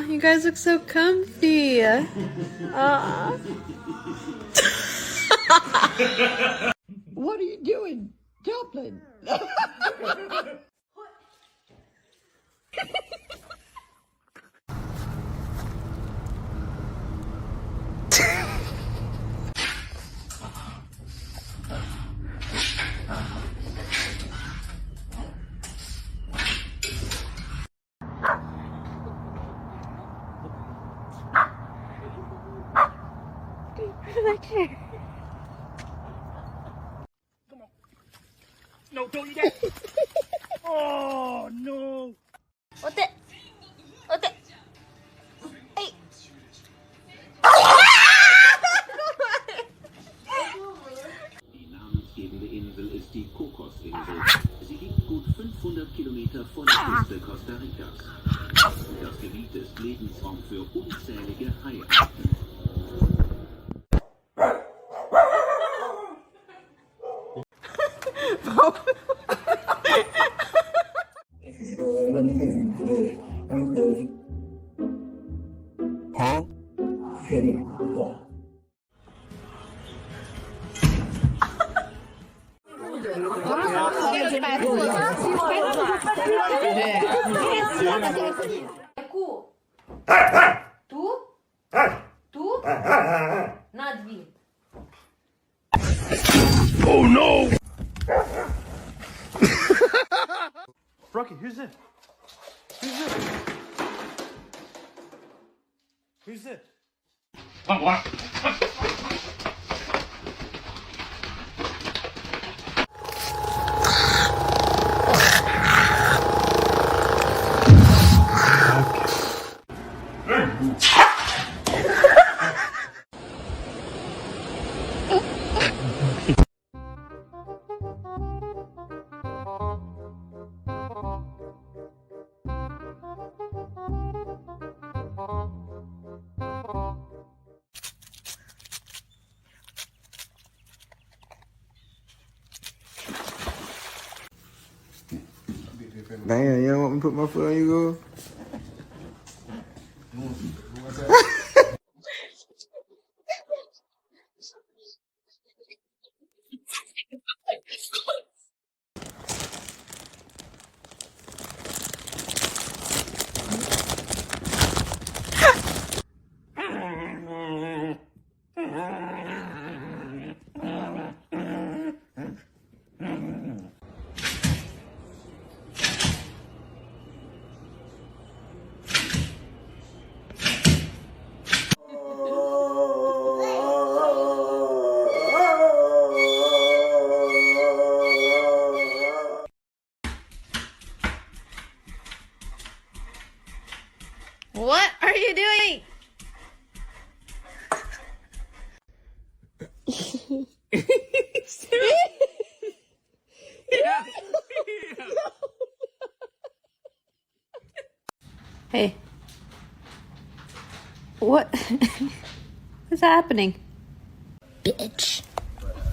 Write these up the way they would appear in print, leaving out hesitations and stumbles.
you guys look so comfy. What are you doing, Dublin? No, don't eat that. Oh, no. What the? What the? Hey. Die namensgebende Insel ist die Kokosinsel. Sie liegt gut 500 Kilometer von der Küste Costa Ricas. Das Gebiet ist Lebensraum für unzählige Haiarten. Ту? Ту? На дві. Oh, no. Rocky, who's this? Who's this? Who's this? Damn, you don't want me to put my foot on you, girl? What are you doing? Hey. What? What's happening? Bitch.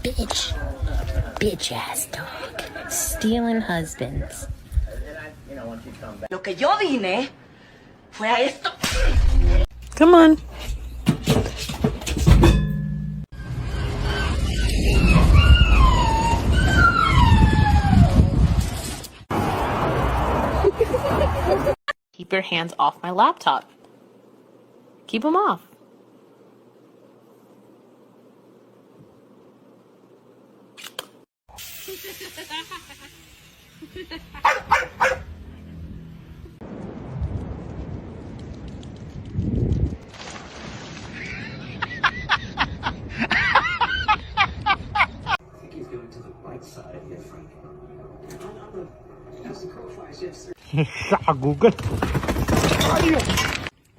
Bitch. Bitch ass dog. Stealing husbands. Lo que yo vine fue a esto. Come on. Keep your hands off my laptop. Keep them off. Google.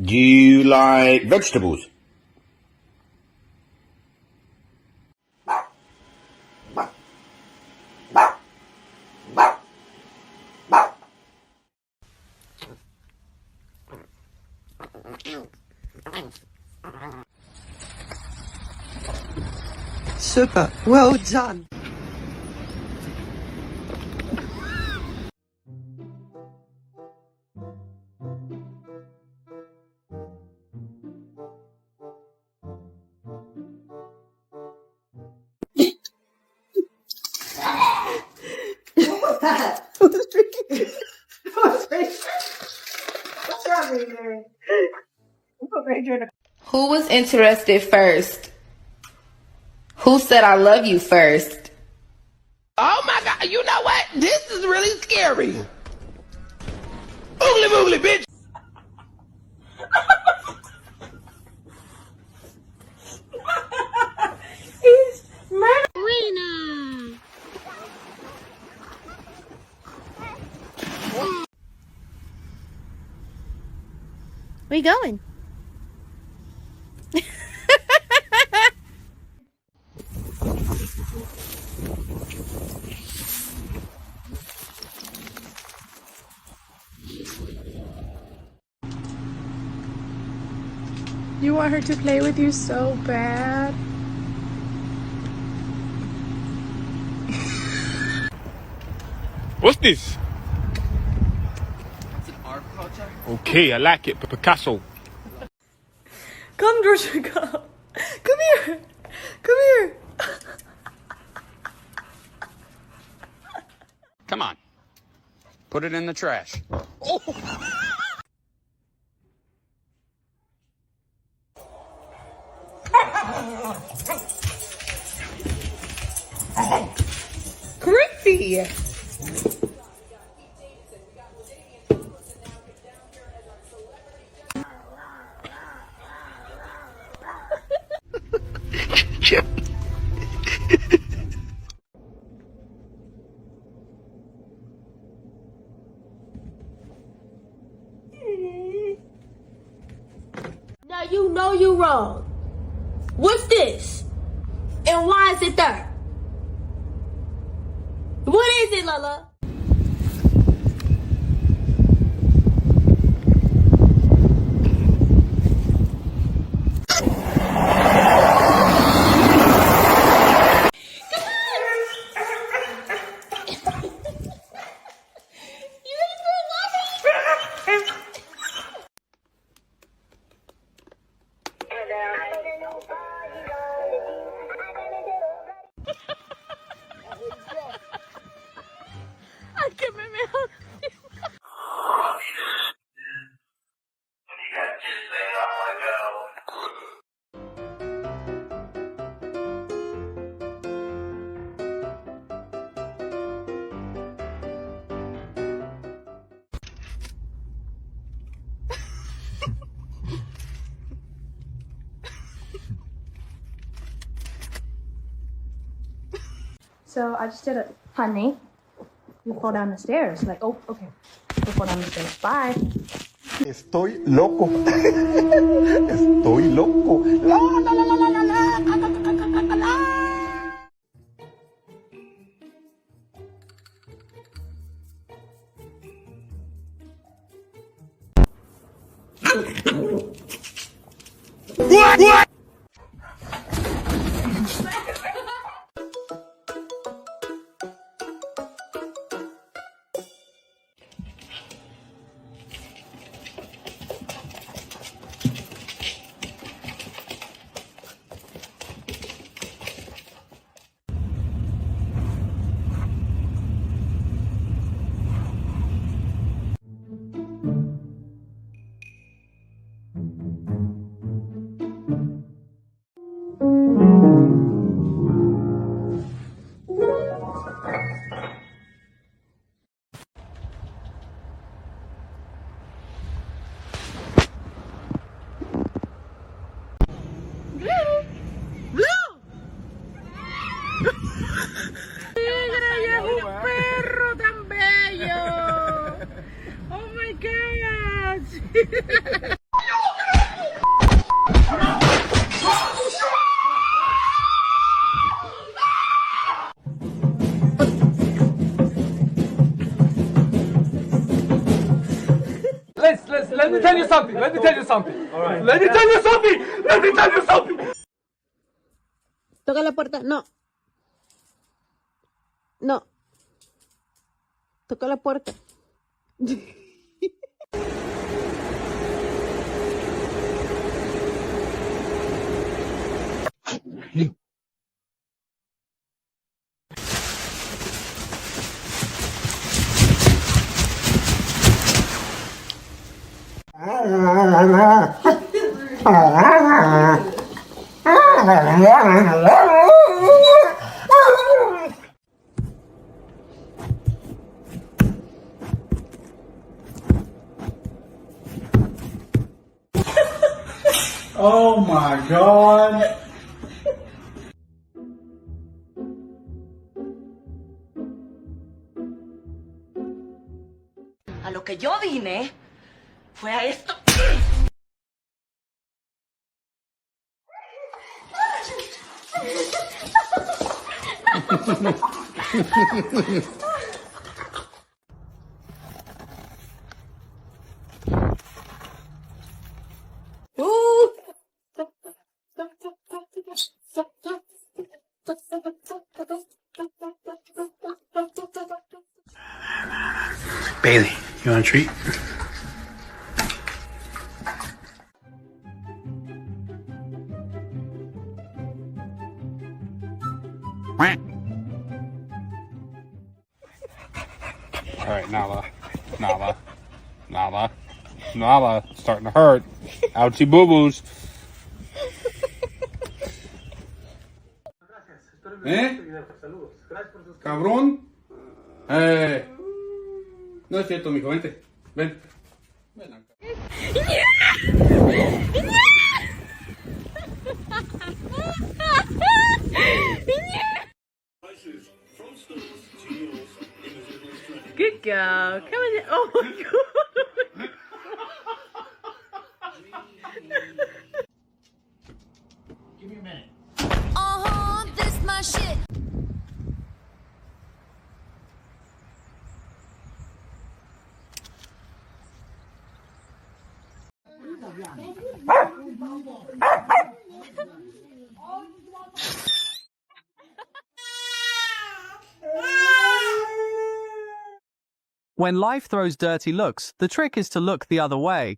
Do you like vegetables? Super, well done. was that? What's wrong with you? Who was interested first? Who said I love you first? Oh my God, you know what? This is really scary. Oogly boogly, bitch. He's Marina. Where you going? You want her to play with you so bad. What's this? It's an art project. Okay, I like it. Picasso. Come, Georgia, come. Come here. Come here. Come on. Put it in the trash. Creepy. Now you know you wrong. What's this? And why is it there? What is it, Lala? So I just did it. Honey, you fall down the stairs. Like, oh, okay. You fall down the stairs. Bye. Estoy loco. Estoy loco. La, la, la, la, la, la, la, la, la, la, la, la. What? Let me tell you something. Let me tell you something. All right. Let me tell you something. Let me tell you something. Toca la puerta. No. No. Toca la puerta. Oh my god. A lo que yo vine fue a esto. Bailey, you want a treat? Alright, Nala. It's starting to hurt. Ouchie boo-boos. Cabrón. No es cierto, mijo, vente. Ven. Ven acá. Good girl. Come in. Oh my god. Give me a minute. This my shit. When life throws dirty looks, the trick is to look the other way.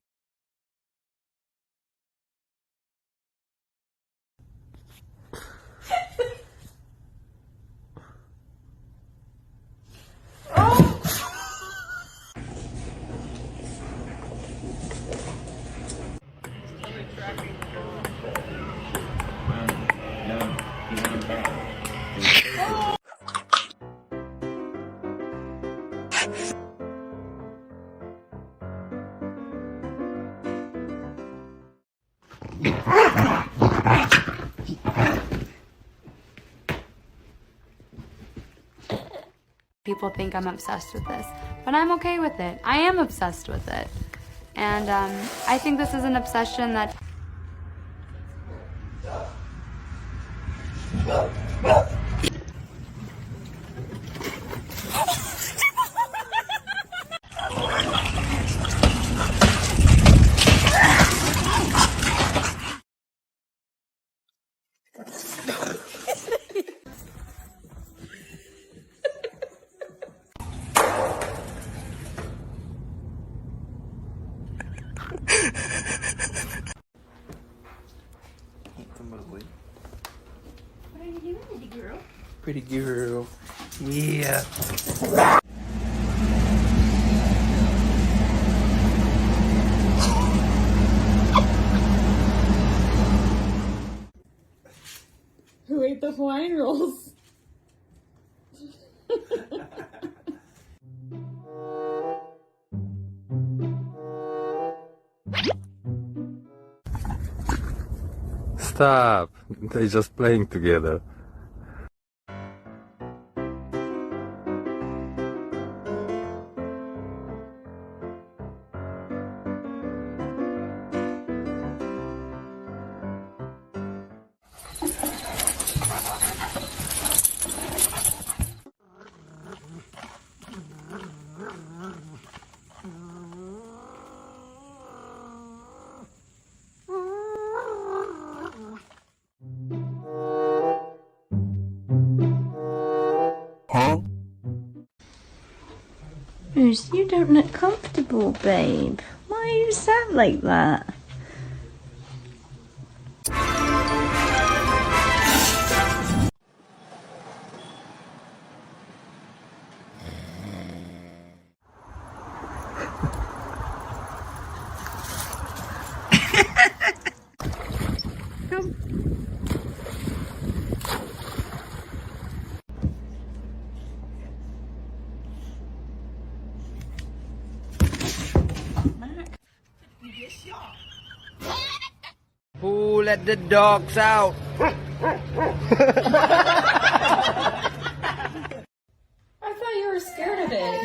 People think I'm obsessed with this, but I'm okay with it. I am obsessed with it. And I think this is an obsession that... What are you doing, pretty girl? Pretty girl. Yeah. Who ate the Hawaiian rolls? Stop. They're just playing together. Bruce, you don't look comfortable, babe. Why are you sad like that? Who let the dogs out? I thought you were scared of it.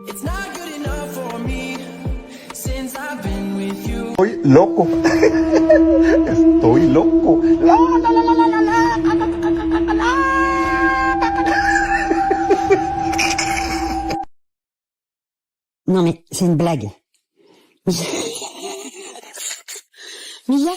It's not good enough for me since I've been with you. Estoy loco. Estoy loco. Non mais c'est une blague. Mia.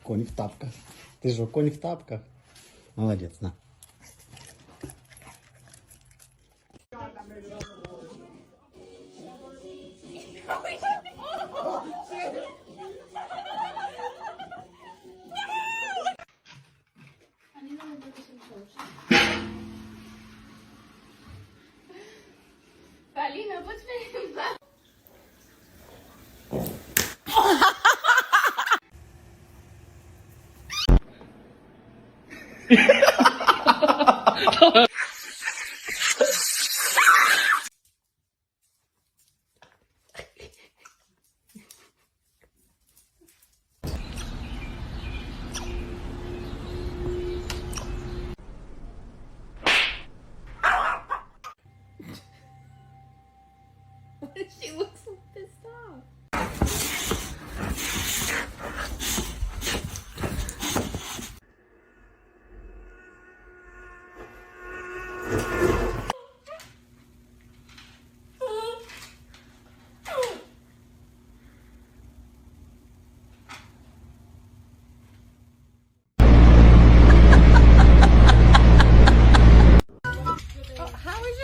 Кони в тапках. Ты же кони в тапках. Молодец, на. Полина, подсмотри. She looks so pissed off.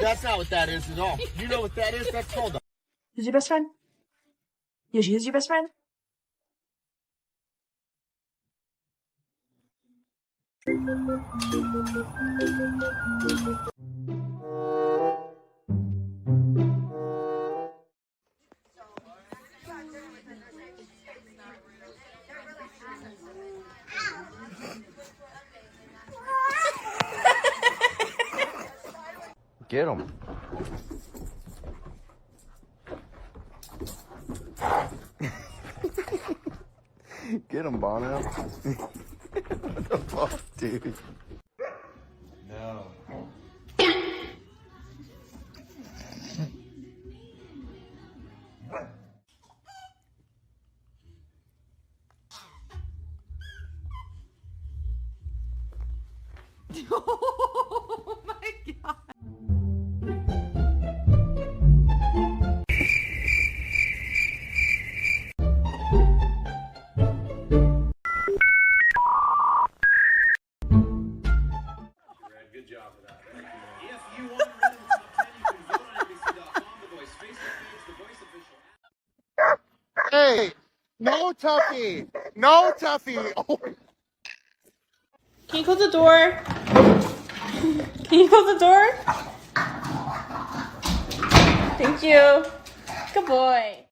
That's not what that is at all. You know what that is? That's called a... Who's your best friend? Yoshi, who's your best friend? Get him. Get him, Bono. What the fuck, dude? No. Oh my god. Good job for that. If you want to run in the top 10, you can vote on NBC.com, The Voice Facebook page, The Voice official. Hey, no Tuffy. No Tuffy. Oh. Can you close the door? Can you close the door? Thank you. Good boy.